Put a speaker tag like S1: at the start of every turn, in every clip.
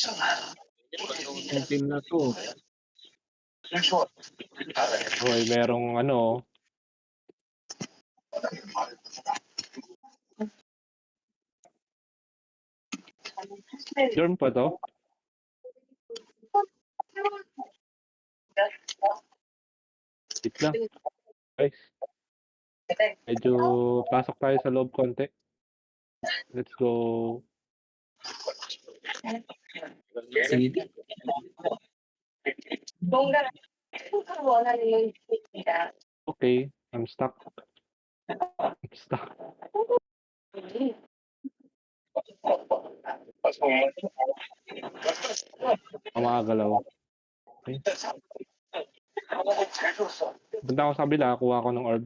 S1: Yung team na to.
S2: Hoy, merong ano. Jorm pa to? Wait lang. Guys. Medyo pasok tayo sa loob konti. Let's go.
S1: CD.
S2: Okay, I'm stuck. I'm stuck. Ang mga galaw. Okay. Punta ako sa kabila, kuha ko ng orb.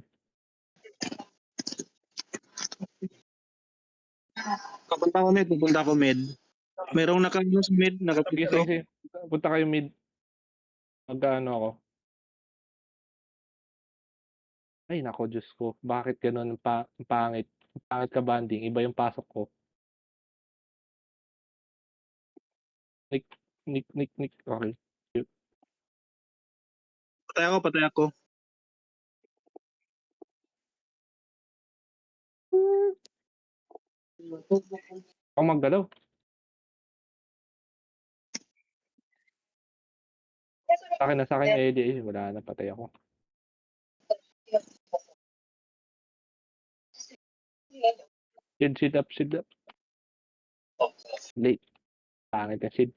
S3: Pupunta ako med. Merong nakano sa med,
S2: Sige,
S3: nakapito.
S2: sige. Punta kayo mid. Mag-ano ako. Ay, nako, Diyos ko. Bakit ganun ang pangit? Ang pangit ka banding. Iba yung pasok ko. Nick. Okay.
S3: Patay ako.
S2: Ako maggalaw. Sa akin, Eddie. Wala na, patay ako. Shield up. Late. Pangit na shield.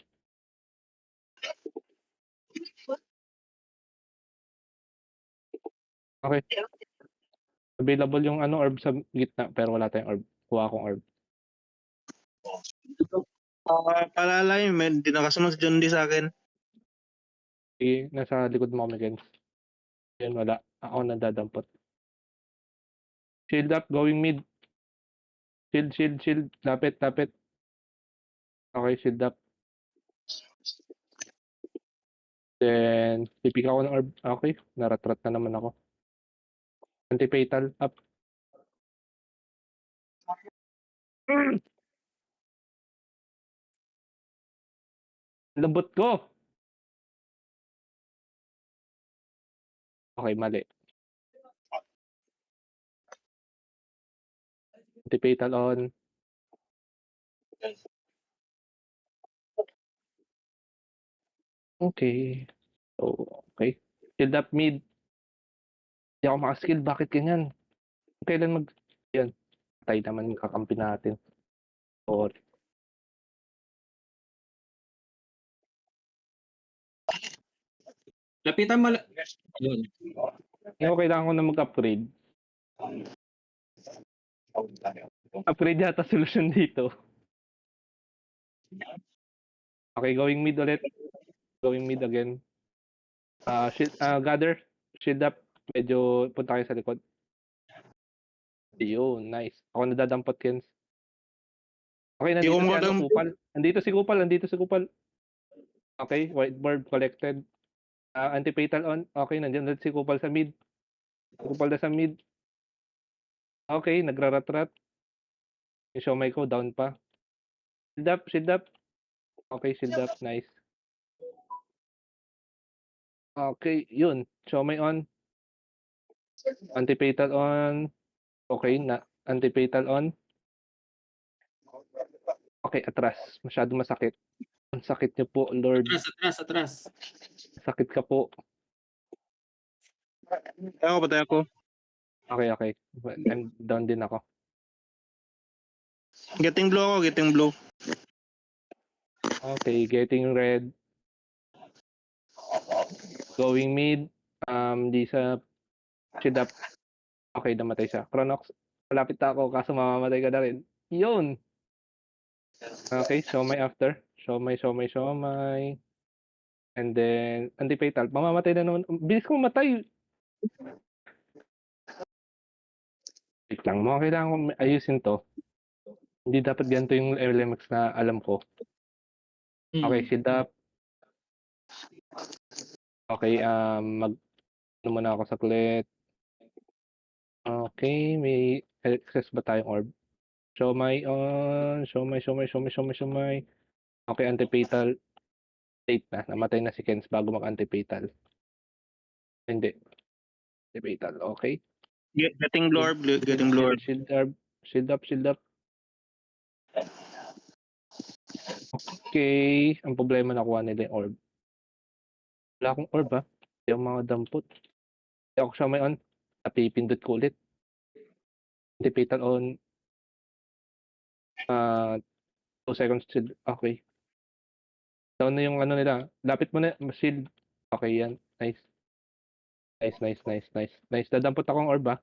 S2: Okay. Available yung orb sa gitna, pero wala tayong orb. Kuha akong orb.
S3: Paalala yun, med. Di nakasunod si John D sa akin.
S2: Sige, nasa likod mo kami, Gens. Yan, wala. Ako nadadampot. Shield up, going mid. Shield. Lapit. Okay, shield up. Then, pipik ako ng orb. Okay, naratrat na naman ako. Anti-fatal, up. Lambot ko! Okay, mali. Anti-fatal on. Okay. So, okay. Shield up mid. Hindi ako makaskill. Bakit ganyan? Kailan Yan. Patay naman yung kakampi natin. Sorry.
S1: Lapitan mo. Yun.
S2: Ngayon, kailangan ko na mag-upgrade. Upgrade yata solution dito. Okay, going mid ulit. Going mid again. Gather. Shield up. Medyo punta kayo sa likod. Yun, nice. Ako nadadampot, Kens. Okay, nandito
S3: Yung
S2: si
S3: mga
S2: Kupal. Nandito si Kupal. Okay, whiteboard collected. Anti-fatal on. Okay, nandiyan ulit si Kupal sa mid. Kupal na sa mid. Okay, nagraratrat. Yung Siomai ko, down pa. Shield up. Okay, shield up. Nice. Okay, yun. Siomai on. Anti-fatal on. Okay, anti-fatal on. Okay, atras. Masyado masakit. Ang sakit niyo po, Lord.
S1: Atras.
S2: Sakit ka po.
S3: Patay ako.
S2: Okay. I'm down din ako.
S3: Getting blue.
S2: Okay, getting red. Going mid. Di sa shield up. Okay, namatay siya. Chronox, malapit na ako kaso mamamatay ka na rin. Yun! Okay, Siomai after. Siomai. And then, anti-fatal. Mamamatay na naman. Bilis ko matay! Wait lang mo. Kailangan ko ayusin to. Hindi dapat ganito yung LMX na alam ko. Okay, shield up. Okay, ano muna ako saglit. Okay, may access ba tayong orb? Siomai on. Siomai. Okay, antipatal state na. Namatay na si Kens bago mag-antipatal. Hindi. Antipatal, okay.
S3: Getting blue orb, getting blue orb.
S2: Shield up, shield up, shield up. Okay, ang problema nakuha nila yung orb. Wala akong orb ha. Hindi ako mga dampot. Hindi ako siya may on. Napipindot ko ulit. Antipatal on. 2 seconds shield. Okay. Down na yung ano nila. Lapit mo na. Shield. Okay yan. Nice. Nice. Dadampot akong orb ha.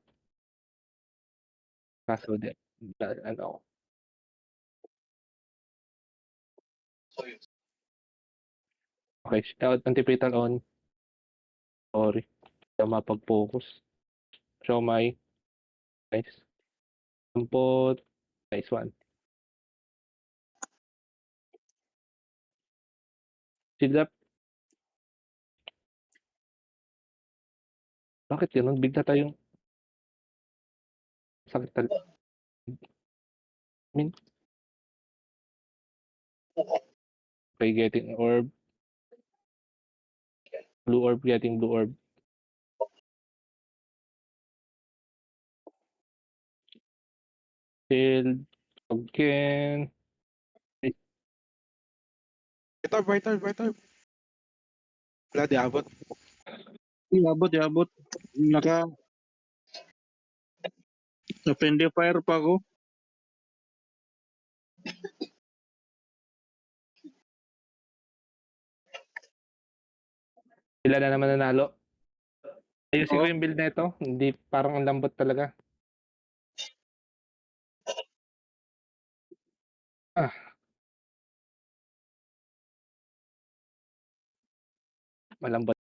S2: Kaso di. Ano. Okay. Antipatal on. Sorry. Hindi ako mapag-focus. Show my. Nice. Dampot. Nice one. Shield up. Bakit ganun? Bigla tayong sakit talaga. Okay, getting orb. Blue orb, getting blue orb. Shield. Again.
S4: Right orb. Wala, di abot.
S3: Iabot. Na-friendly fire pa ako.
S2: Sila na naman nanalo. Ayusin ko
S3: Oo.
S2: yung build na ito. Hindi, parang ang lambot talaga. Malambot